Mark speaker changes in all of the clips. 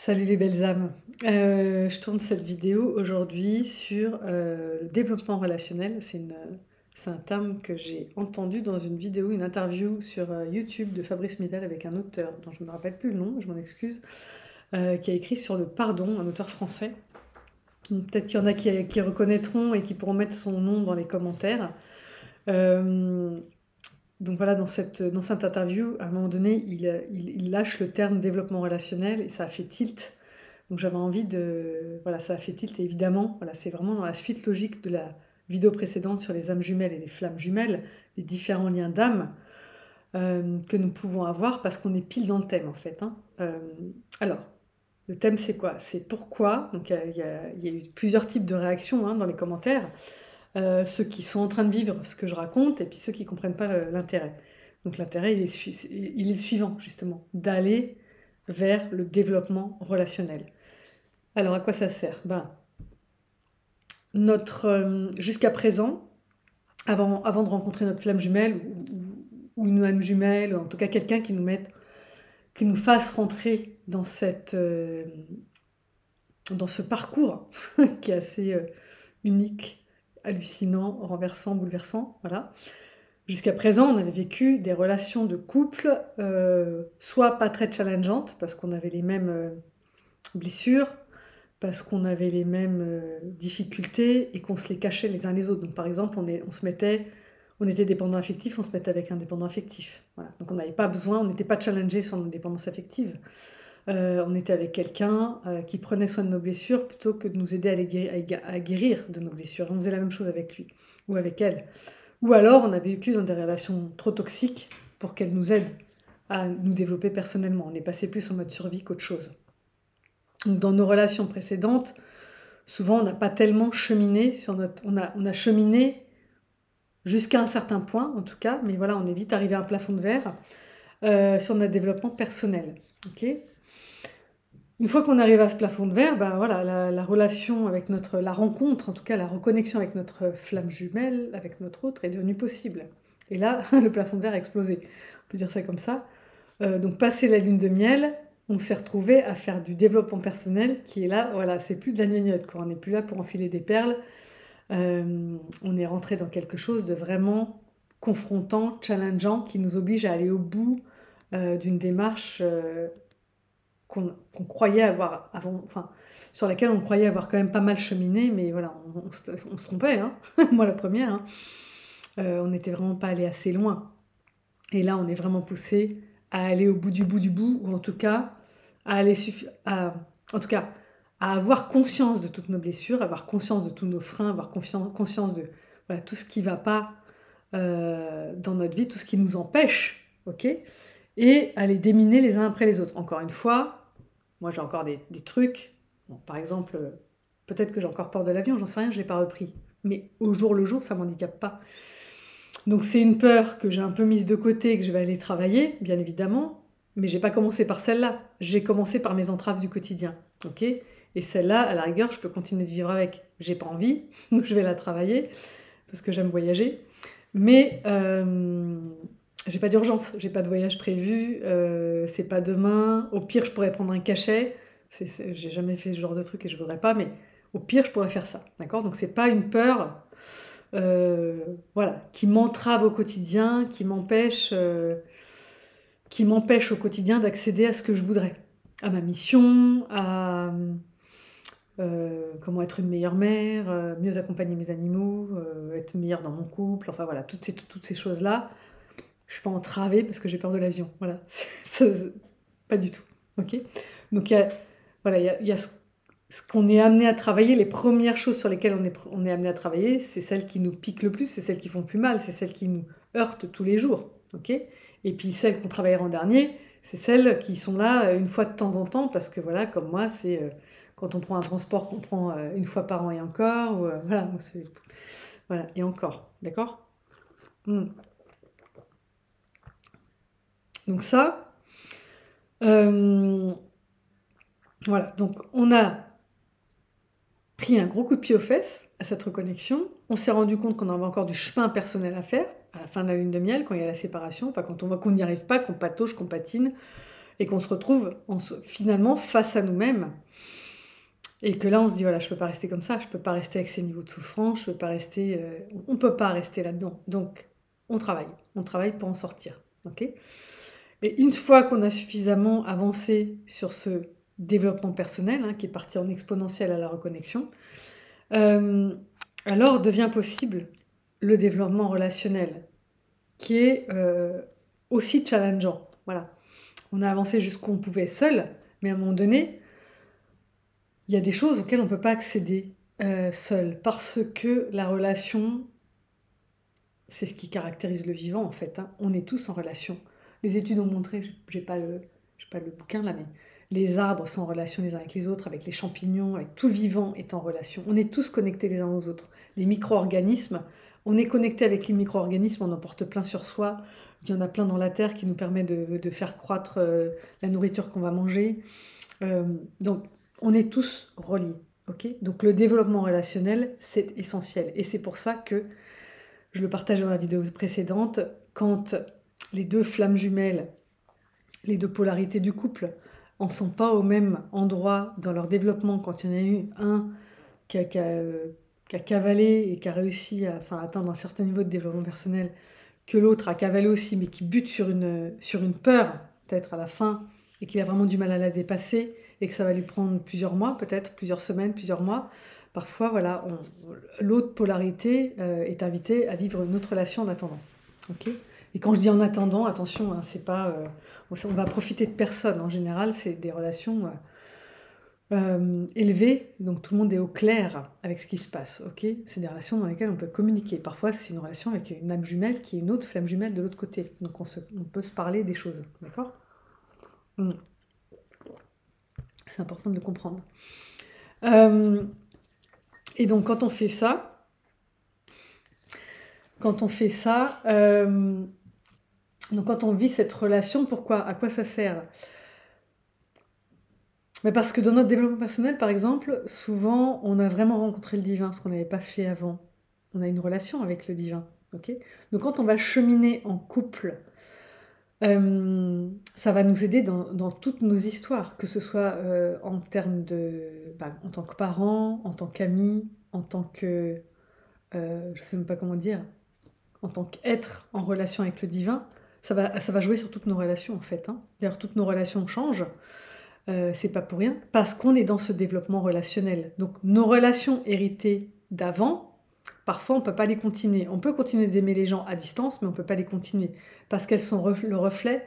Speaker 1: Salut les belles âmes. Je tourne cette vidéo aujourd'hui sur le développement relationnel. C'est un terme que j'ai entendu dans une vidéo, une interview sur YouTube de Fabrice Midal avec un auteur dont je ne me rappelle plus le nom, je m'en excuse, qui a écrit sur le pardon, un auteur français. Donc, peut-être qu'il y en a qui reconnaîtront et qui pourront mettre son nom dans les commentaires. Euh, donc voilà, dans cette interview, à un moment donné, il lâche le terme développement relationnel et ça a fait tilt. Donc j'avais envie de... Voilà, ça a fait tilt et évidemment, voilà, c'est vraiment dans la suite logique de la vidéo précédente sur les âmes jumelles et les flammes jumelles, les différents liens d'âme que nous pouvons avoir parce qu'on est pile dans le thème en fait, hein. Alors, le thème c'est quoi? C'est pourquoi, donc il y a eu plusieurs types de réactions hein, dans les commentaires, ceux qui sont en train de vivre ce que je raconte et puis ceux qui ne comprennent pas l'intérêt. Donc l'intérêt il est le suivant justement, d'aller vers le développement relationnel. Alors, à quoi ça sert? Ben, jusqu'à présent, avant de rencontrer notre flamme jumelle ou une âme jumelle, ou en tout cas quelqu'un qui nous fasse rentrer dans ce parcours qui est assez unique, hallucinant, renversant, bouleversant. Voilà. Jusqu'à présent, on avait vécu des relations de couple, soit pas très challengeantes, parce qu'on avait les mêmes blessures, parce qu'on avait les mêmes difficultés et qu'on se les cachait les uns les autres. Donc par exemple, on était dépendant affectif, on se mettait avec un dépendant affectif. Voilà. Donc on n'avait pas besoin, on n'était pas challengé sur notre dépendance affective. On était avec quelqu'un qui prenait soin de nos blessures plutôt que de nous aider à guérir de nos blessures. On faisait la même chose avec lui ou avec elle. Ou alors on a vécu dans des relations trop toxiques pour qu'elles nous aident à nous développer personnellement. On est passé plus en mode survie qu'autre chose. Donc, dans nos relations précédentes, souvent on n'a pas tellement cheminé on a cheminé jusqu'à un certain point en tout cas, mais voilà, on est vite arrivé à un plafond de verre sur notre développement personnel. Ok. Une fois qu'on arrive à ce plafond de verre, ben voilà, la relation avec la rencontre, en tout cas la reconnexion avec notre flamme jumelle, avec notre autre, est devenue possible. Et là, le plafond de verre a explosé. On peut dire ça comme ça. Donc, passé la lune de miel, on s'est retrouvé à faire du développement personnel qui est là, voilà, c'est plus de la gnognotte, quoi. On n'est plus là pour enfiler des perles. On est rentré dans quelque chose de vraiment confrontant, challengeant, qui nous oblige à aller au bout d'une démarche qu'on croyait avoir avant, enfin, sur laquelle on croyait avoir quand même pas mal cheminé, mais voilà, on se trompait, hein. Moi la première, hein. On n'était vraiment pas allé assez loin. Et là, on est vraiment poussé à aller au bout du bout, ou en tout cas, en tout cas, à avoir conscience de toutes nos blessures, avoir conscience de tous nos freins, avoir conscience de voilà, tout ce qui ne va pas dans notre vie, tout ce qui nous empêche, ok, et à les déminer les uns après les autres. Encore une fois, moi j'ai encore des trucs, bon, par exemple, peut-être que j'ai encore peur de l'avion, j'en sais rien, je ne l'ai pas repris. Mais au jour le jour, ça ne m'handicape pas. Donc c'est une peur que j'ai un peu mise de côté, que je vais aller travailler, bien évidemment, mais j'ai pas commencé par celle-là. J'ai commencé par mes entraves du quotidien, ok. Et celle-là, à la rigueur, je peux continuer de vivre avec. J'ai pas envie, donc je vais la travailler parce que j'aime voyager. Mais j'ai pas d'urgence, j'ai pas de voyage prévu, c'est pas demain. Au pire, je pourrais prendre un cachet. J'ai jamais fait ce genre de truc et je voudrais pas, mais au pire, je pourrais faire ça, d'accord. Donc c'est pas une peur voilà, qui m'entrave au quotidien, qui m'empêche au quotidien d'accéder à ce que je voudrais, à ma mission, à comment être une meilleure mère, mieux accompagner mes animaux, être meilleure dans mon couple, enfin voilà, toutes ces choses-là, je suis pas entravée parce que j'ai peur de l'avion, voilà, pas du tout, ok. Donc voilà, il y a ce qu'on est amené à travailler, les premières choses sur lesquelles on est amené à travailler, c'est celles qui nous piquent le plus, c'est celles qui font le plus mal, c'est celles qui nous heurtent tous les jours, ok. Et puis celles qu'on travaillera en dernier, c'est celles qui sont là une fois de temps en temps, parce que voilà, comme moi, c'est quand on prend un transport qu'on prend une fois par an et encore, ou, voilà, voilà, et encore, d'accord. Mm. Donc ça, euh, voilà, donc on a pris un gros coup de pied aux fesses à cette reconnexion. On s'est rendu compte qu'on avait encore du chemin personnel à faire à la fin de la lune de miel, quand il y a la séparation, enfin quand on voit qu'on n'y arrive pas, qu'on patauge, qu'on patine, et qu'on se retrouve finalement face à nous-mêmes. Et que là, on se dit, voilà, je ne peux pas rester comme ça, je ne peux pas rester avec ces niveaux de souffrance, je peux pas rester, on ne peut pas rester là-dedans. Donc, on travaille pour en sortir. Ok. Et une fois qu'on a suffisamment avancé sur ce développement personnel, hein, qui est parti en exponentiel à la reconnexion, alors devient possible le développement relationnel, qui est aussi challengeant. Voilà. On a avancé jusqu'où on pouvait seul, mais à un moment donné, il y a des choses auxquelles on ne peut pas accéder seul, parce que la relation, c'est ce qui caractérise le vivant en fait. Hein. On est tous en relation. Les études ont montré, j'ai pas le bouquin là, mais les arbres sont en relation les uns avec les autres, avec les champignons, avec tout le vivant est en relation. On est tous connectés les uns aux autres. Les micro-organismes, on est connecté avec les micro-organismes, on en porte plein sur soi. Il y en a plein dans la terre qui nous permet de faire croître la nourriture qu'on va manger. Donc, on est tous reliés. Okay, donc, le développement relationnel, c'est essentiel. Et c'est pour ça que je le partage dans la vidéo précédente, quand les deux flammes jumelles, les deux polarités du couple, en sont pas au même endroit dans leur développement, quand il y en a eu un qui a cavalé et qui a réussi à atteindre un certain niveau de développement personnel, que l'autre a cavalé aussi, mais qui bute sur une peur, peut-être à la fin, et qu'il a vraiment du mal à la dépasser, et que ça va lui prendre plusieurs mois, peut-être plusieurs semaines, plusieurs mois. Parfois, voilà, l'autre polarité est invitée à vivre une autre relation en attendant. Okay, et quand je dis en attendant, attention, hein, c'est pas, on va profiter de personne. En général, c'est des relations élevées, donc tout le monde est au clair avec ce qui se passe. Okay, c'est des relations dans lesquelles on peut communiquer. Parfois, c'est une relation avec une âme jumelle qui est une autre flamme jumelle de l'autre côté. Donc on peut se parler des choses. D'accord ? C'est important de le comprendre. Et donc quand on fait ça, donc quand on vit cette relation, pourquoi ? À quoi ça sert ? Mais parce que dans notre développement personnel, par exemple, souvent on a vraiment rencontré le divin, ce qu'on n'avait pas fait avant. On a une relation avec le divin. Okay, donc quand on va cheminer en couple, ça va nous aider dans toutes nos histoires, que ce soit en termes en tant que parents, en tant qu'amis, en tant que, je ne sais même pas comment dire, en tant qu'être en relation avec le divin, ça va jouer sur toutes nos relations en fait. Hein. D'ailleurs, toutes nos relations changent, c'est pas pour rien, parce qu'on est dans ce développement relationnel. Donc nos relations héritées d'avant, parfois on ne peut pas les continuer. On peut continuer d'aimer les gens à distance, mais on ne peut pas les continuer, parce qu'elles sont le reflet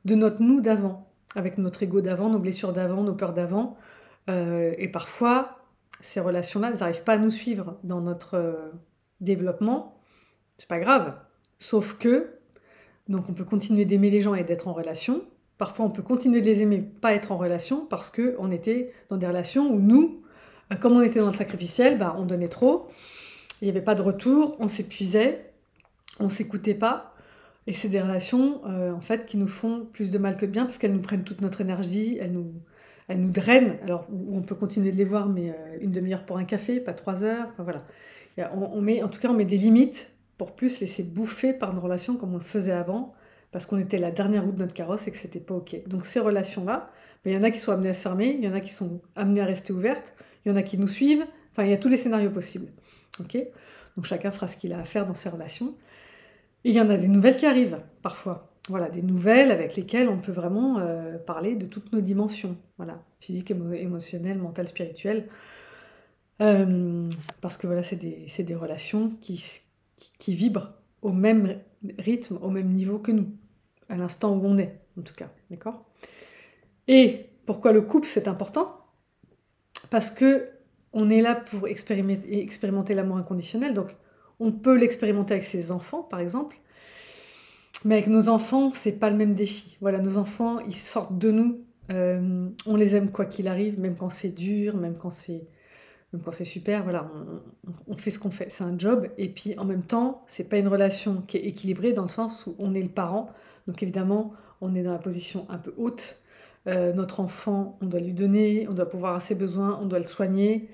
Speaker 1: de notre nous d'avant, avec notre ego d'avant, nos blessures d'avant, nos peurs d'avant. Et parfois, ces relations-là, elles n'arrivent pas à nous suivre dans notre développement. C'est pas grave. Sauf que, donc on peut continuer d'aimer les gens et d'être en relation. Parfois, on peut continuer de les aimer, pas être en relation, parce qu'on était dans des relations où nous, comme on était dans le sacrificiel, on donnait trop, il n'y avait pas de retour, on s'épuisait, on ne s'écoutait pas. Et c'est des relations en fait qui nous font plus de mal que de bien parce qu'elles nous prennent toute notre énergie, elles nous drainent. Alors on peut continuer de les voir, mais une demi-heure pour un café, pas 3 heures. Enfin voilà. En tout cas, on met des limites pour plus laisser bouffer par nos relations comme on le faisait avant, parce qu'on était la dernière roue de notre carrosse et que c'était pas ok. Donc ces relations-là, il y en a qui sont amenées à se fermer, il y en a qui sont amenées à rester ouvertes, il y en a qui nous suivent. Enfin, il y a tous les scénarios possibles. Ok ? Donc chacun fera ce qu'il a à faire dans ses relations. Et il y en a des nouvelles qui arrivent, parfois. Voilà, des nouvelles avec lesquelles on peut vraiment parler de toutes nos dimensions. Voilà, physique, émotionnelle, mentale, spirituelle. Parce que voilà, c'est des relations qui vibrent au même rythme, au même niveau que nous, à l'instant où on est, en tout cas. D'accord ? Et pourquoi le couple, c'est important ? Parce que on est là pour expérimenter l'amour inconditionnel, donc on peut l'expérimenter avec ses enfants, par exemple, mais avec nos enfants, c'est pas le même défi. Voilà, nos enfants, ils sortent de nous, on les aime quoi qu'il arrive, même quand c'est dur, même quand c'est super, voilà, on fait ce qu'on fait, c'est un job, et puis en même temps, c'est pas une relation qui est équilibrée dans le sens où on est le parent, donc évidemment, on est dans la position un peu haute. Notre enfant, on doit lui donner, on doit pouvoir à ses besoins, on doit le soigner,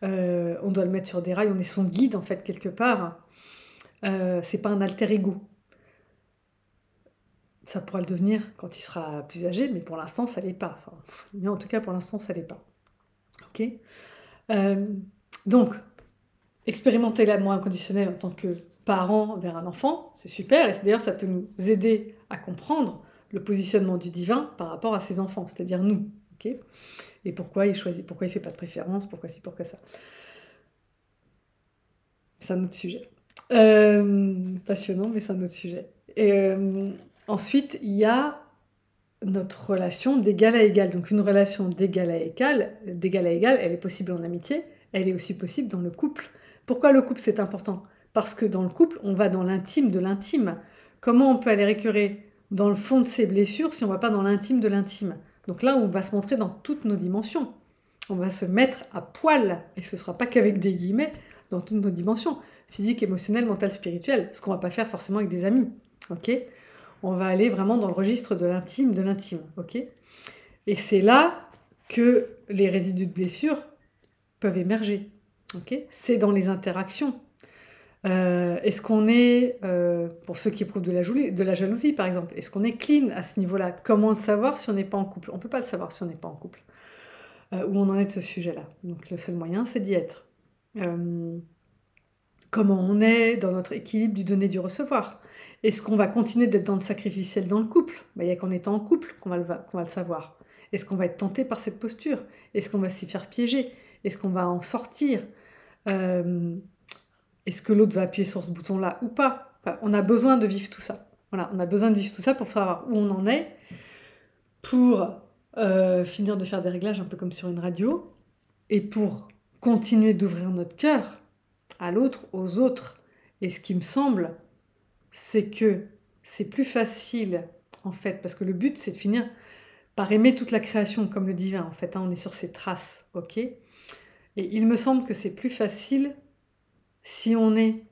Speaker 1: on doit le mettre sur des rails, on est son guide en fait quelque part. C'est pas un alter ego. Ça pourra le devenir quand il sera plus âgé, mais pour l'instant, ça l'est pas. Enfin, mais en tout cas, pour l'instant, ça l'est pas. Ok. Donc, expérimenter l'amour inconditionnel en tant que parent vers un enfant, c'est super. Et d'ailleurs, ça peut nous aider à comprendre le positionnement du divin par rapport à ses enfants, c'est-à-dire nous. Ok. Et pourquoi il choisit, pourquoi il fait pas de préférence, pourquoi ci, pourquoi ça. C'est un autre sujet. Passionnant, mais c'est un autre sujet. Et ensuite, il y a notre relation d'égal à égal. Donc une relation d'égal à égal, elle est possible en amitié, elle est aussi possible dans le couple. Pourquoi le couple c'est important? Parce que dans le couple, on va dans l'intime de l'intime. Comment on peut aller récupérer dans le fond de ses blessures si on ne va pas dans l'intime de l'intime? Donc là, on va se montrer dans toutes nos dimensions. On va se mettre à poil, et ce ne sera pas qu'avec des guillemets, dans toutes nos dimensions, physique, émotionnelle, mentale, spirituelle, ce qu'on ne va pas faire forcément avec des amis. Ok? On va aller vraiment dans le registre de l'intime, ok? Et c'est là que les résidus de blessure peuvent émerger, ok? C'est dans les interactions. Est-ce qu'on est, pour ceux qui éprouvent de la jalousie par exemple, est-ce qu'on est clean à ce niveau-là? Comment le savoir si on n'est pas en couple? On ne peut pas le savoir si on n'est pas en couple. Où on en est de ce sujet-là. Donc le seul moyen, c'est d'y être. Comment on est dans notre équilibre du donner, du recevoir. Est-ce qu'on va continuer d'être dans le sacrificiel dans le couple? Il n'y a qu'en étant en couple qu'on va le savoir. Est-ce qu'on va être tenté par cette posture? Est-ce qu'on va s'y faire piéger? Est-ce qu'on va en sortir? Est-ce que l'autre va appuyer sur ce bouton-là ou pas? Enfin, on a besoin de vivre tout ça. Voilà, on a besoin de vivre tout ça pour savoir où on en est, pour finir de faire des réglages un peu comme sur une radio, et pour continuer d'ouvrir notre cœur à l'autre, aux autres. Et ce qui me semble, c'est que c'est plus facile, en fait, parce que le but, c'est de finir par aimer toute la création, comme le divin, en fait, hein, on est sur ses traces, ok? Et il me semble que c'est plus facile si on est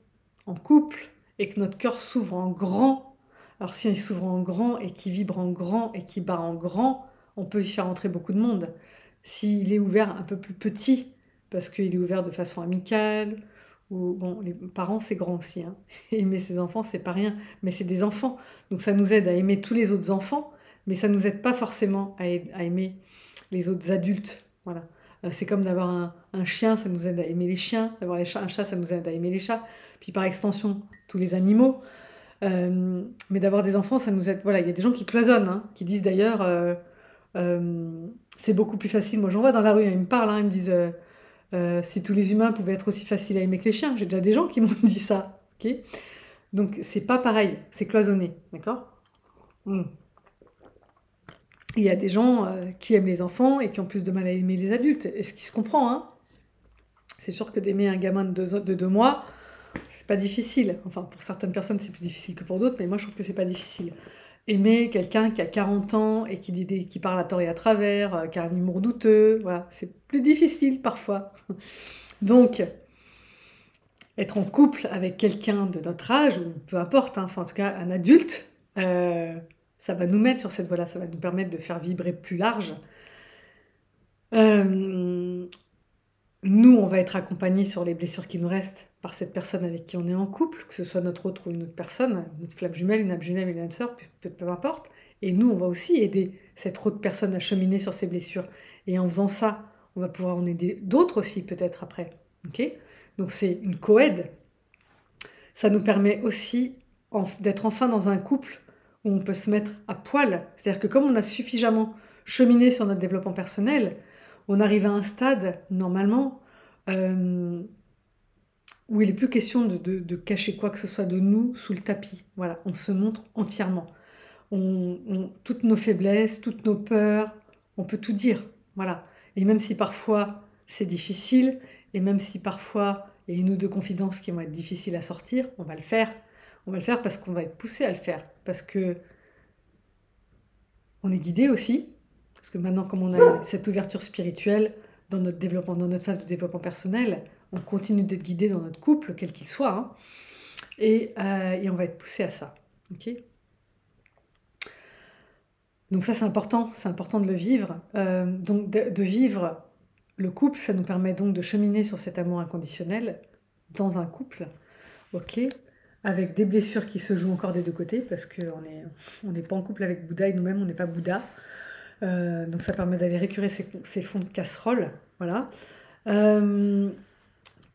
Speaker 1: en couple et que notre cœur s'ouvre en grand. Alors si il s'ouvre en grand et qu'il vibre en grand et qu'il bat en grand, on peut y faire entrer beaucoup de monde. S'il est ouvert un peu plus petit, parce qu'il est ouvert de façon amicale, ou bon, les parents c'est grand aussi, hein. Aimer ses enfants c'est pas rien, mais c'est des enfants, donc ça nous aide à aimer tous les autres enfants, mais ça nous aide pas forcément à aimer les autres adultes, voilà. C'est comme d'avoir un chien, ça nous aide à aimer les chiens, d'avoir un chat, ça nous aide à aimer les chats, puis par extension tous les animaux. Mais d'avoir des enfants, ça nous aide. Voilà, il y a des gens qui cloisonnent, hein, qui disent d'ailleurs, c'est beaucoup plus facile. Moi, j'en vois dans la rue, hein, ils me parlent, hein, ils me disent, si tous les humains pouvaient être aussi faciles à aimer que les chiens. J'ai déjà des gens qui m'ont dit ça. Ok. Donc, c'est pas pareil, c'est cloisonné, d'accord. Il y a des gens qui aiment les enfants et qui ont plus de mal à aimer les adultes. Et ce qui se comprend, hein. C'est sûr que d'aimer un gamin de 2 mois, c'est pas difficile. Enfin, pour certaines personnes, c'est plus difficile que pour d'autres, mais moi, je trouve que c'est pas difficile. Aimer quelqu'un qui a 40 ans et qui parle à tort et à travers, qui a un humour douteux, voilà, c'est plus difficile parfois. Donc, être en couple avec quelqu'un de notre âge, ou peu importe, hein, enfin en tout cas un adulte, ça va nous mettre sur cette voie-là, ça va nous permettre de faire vibrer plus large. Nous, on va être accompagnés sur les blessures qui nous restent par cette personne avec qui on est en couple, que ce soit notre autre ou une autre personne, notre flamme jumelle, une âme jumelle, une âme sœur, peu importe. Et nous, on va aussi aider cette autre personne à cheminer sur ses blessures. Et en faisant ça, on va pouvoir en aider d'autres aussi, peut-être après. Ok. Donc c'est une co-aide. Ça nous permet aussi d'être enfin dans un couple où on peut se mettre à poil. C'est-à-dire que comme on a suffisamment cheminé sur notre développement personnel, on arrive à un stade, normalement, où il n'est plus question de cacher quoi que ce soit de nous sous le tapis. Voilà, on se montre entièrement. Toutes nos faiblesses, toutes nos peurs, on peut tout dire. Voilà. Et même si parfois c'est difficile, et même si parfois il y a une ou deux confidences qui vont être difficiles à sortir, on va le faire. On va le faire parce qu'on va être poussé à le faire. Parce que on est guidé aussi. Parce que maintenant, comme on a cette ouverture spirituelle dans notre développement, dans notre phase de développement personnel, on continue d'être guidé dans notre couple, quel qu'il soit, hein, et on va être poussé à ça. Ok. Donc ça, c'est important de le vivre. Donc de vivre le couple, ça nous permet donc de cheminer sur cet amour inconditionnel dans un couple. Ok. avec des blessures qui se jouent encore des deux côtés, parce on n'est pas en couple avec Bouddha et nous-mêmes, on n'est pas Bouddha. Donc ça permet d'aller récurer ces fonds de casserole. Voilà.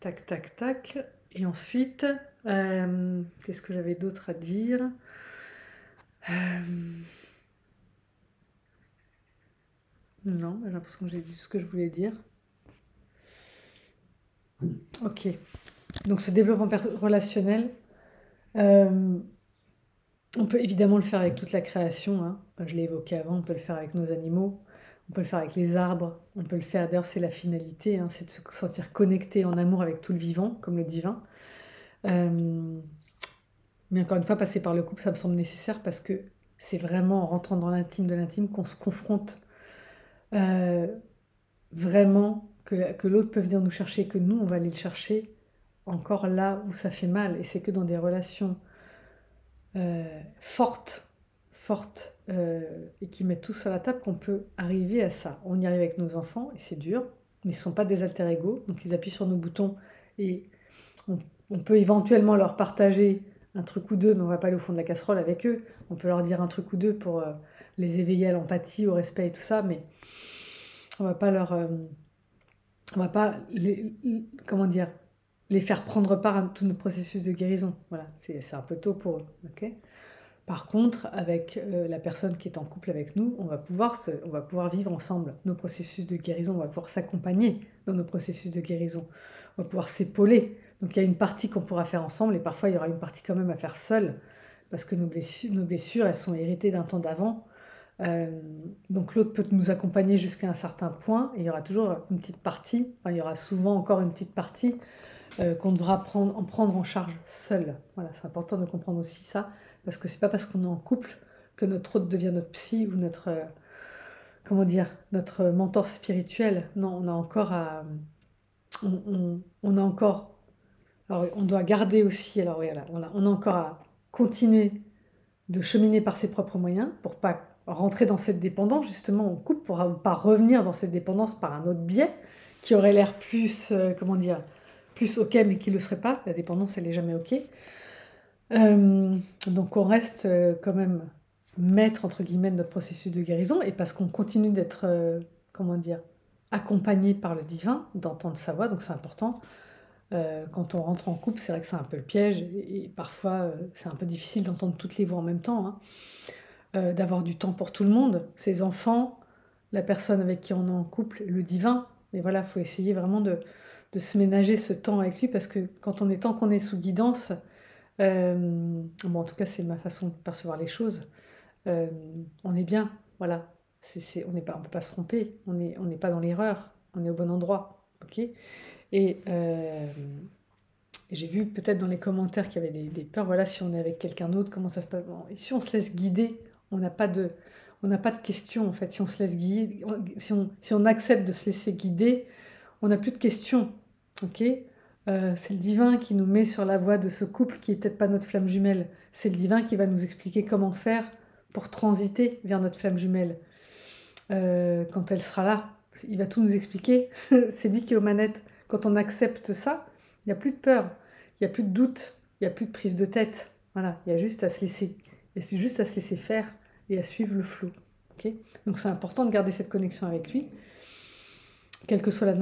Speaker 1: Tac, tac, tac. Et ensuite, qu'est-ce que j'avais d'autre à dire? Non, j'ai l'impression que j'ai dit tout ce que je voulais dire. Ok. Donc ce développement relationnel, euh, on peut évidemment le faire avec toute la création, hein. Je l'ai évoqué avant, on peut le faire avec nos animaux, on peut le faire avec les arbres, on peut le faire, d'ailleurs c'est la finalité, hein, c'est de se sentir connecté en amour avec tout le vivant, comme le divin. Euh, mais encore une fois, passer par le couple, ça me semble nécessaire parce que c'est vraiment en rentrant dans l'intime de l'intime qu'on se confronte euh, vraiment, que l'autre peut venir nous chercher, que nous, on va aller le chercher encore là où ça fait mal. Et c'est que dans des relations fortes, fortes, et qui mettent tout sur la table qu'on peut arriver à ça. On y arrive avec nos enfants, et c'est dur, mais ce ne sont pas des alter-ego, donc ils appuient sur nos boutons, et on, on peut éventuellement leur partager un truc ou deux, mais on va pas aller au fond de la casserole avec eux. On peut leur dire un truc ou deux pour les éveiller à l'empathie, au respect et tout ça, mais on va pas on va pas comment dire, les faire prendre part à tout notre processus de guérison. Voilà, c'est un peu tôt pour eux. Ok. Par contre, avec la personne qui est en couple avec nous, on va pouvoir vivre ensemble nos processus de guérison, on va pouvoir s'accompagner dans nos processus de guérison, on va pouvoir s'épauler. Donc il y a une partie qu'on pourra faire ensemble et parfois il y aura une partie quand même à faire seule parce que nos blessures elles sont héritées d'un temps d'avant. Euh, donc l'autre peut nous accompagner jusqu'à un certain point et il y aura toujours une petite partie, enfin, il y aura souvent encore une petite partie qu'on devra prendre en charge seul. Voilà, c'est important de comprendre aussi ça, parce que c'est pas parce qu'on est en couple que notre autre devient notre psy ou notre, comment dire, notre mentor spirituel. Non, on a encore à, on a encore, alors on doit garder aussi, alors voilà, on a encore à continuer de cheminer par ses propres moyens pour pas rentrer dans cette dépendance justement en couple, pour pas revenir dans cette dépendance par un autre biais qui aurait l'air plus, comment dire, plus ok mais qui ne le serait pas. La dépendance elle est jamais ok. Donc on reste quand même maître entre guillemets de notre processus de guérison et parce qu'on continue d'être, comment dire, accompagné par le divin, d'entendre sa voix, donc c'est important. Quand on rentre en couple, c'est vrai que c'est un peu le piège et parfois c'est un peu difficile d'entendre toutes les voix en même temps, hein. D'avoir du temps pour tout le monde, ses enfants, la personne avec qui on est en couple, le divin. Mais voilà, il faut essayer vraiment de se ménager ce temps avec lui parce que quand on est tant qu'on est sous guidance, bon, en tout cas, c'est ma façon de percevoir les choses, euh, on est bien, voilà. On n'est pas, on peut pas se tromper, on n'est pas dans l'erreur, on est au bon endroit, ok. Et j'ai vu peut-être dans les commentaires qu'il y avait des peurs, voilà, si on est avec quelqu'un d'autre, comment ça se passe. Bon, et si on se laisse guider, on n'a pas de, on n'a pas de questions en fait. Si on se laisse guider, si on accepte de se laisser guider, on n'a plus de questions, ok. C'est le divin qui nous met sur la voie de ce couple qui est peut-être pas notre flamme jumelle. C'est le divin qui va nous expliquer comment faire pour transiter vers notre flamme jumelle. Quand elle sera là, il va tout nous expliquer. C'est lui qui est aux manettes. Quand on accepte ça, il n'y a plus de peur, il n'y a plus de doute, il n'y a plus de prise de tête. Voilà, il y a juste à se laisser. Et c'est juste à se laisser faire et à suivre le flot. Ok. Donc c'est important de garder cette connexion avec lui, quelle que soit la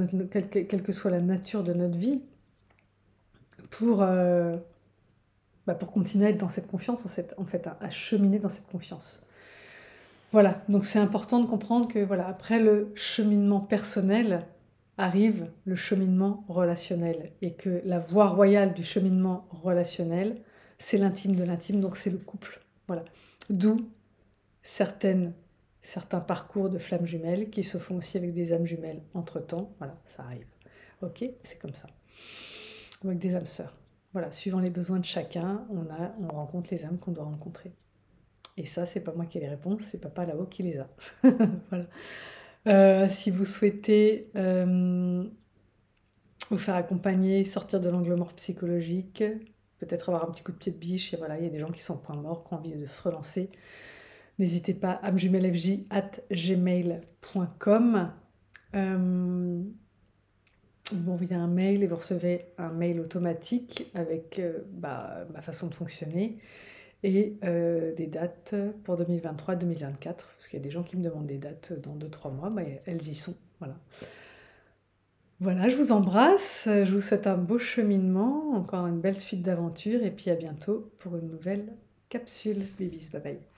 Speaker 1: nature de notre vie, pour, pour continuer à être dans cette confiance, en fait, à cheminer dans cette confiance. Voilà, donc c'est important de comprendre que voilà, après le cheminement personnel arrive le cheminement relationnel et que la voie royale du cheminement relationnel, c'est l'intime de l'intime, donc c'est le couple. Voilà. D'où certains parcours de flammes jumelles qui se font aussi avec des âmes jumelles entre-temps. Voilà, ça arrive. Ok, c'est comme ça. Ou avec des âmes sœurs. Voilà, suivant les besoins de chacun, on rencontre les âmes qu'on doit rencontrer. Et ça, c'est pas moi qui ai les réponses, c'est papa là-haut qui les a. Voilà. Si vous souhaitez vous faire accompagner, sortir de l'angle mort psychologique, peut-être avoir un petit coup de pied de biche, et voilà, il y a des gens qui sont au point mort, qui ont envie de se relancer. N'hésitez pas à âmejumelefj@gmail.com. Vous m'envoyez un mail et vous recevez un mail automatique avec ma façon de fonctionner et des dates pour 2023-2024. Parce qu'il y a des gens qui me demandent des dates dans 2-3 mois, mais elles y sont. Voilà. Voilà, je vous embrasse, je vous souhaite un beau cheminement, encore une belle suite d'aventures et puis à bientôt pour une nouvelle capsule. Bibis, bye bye.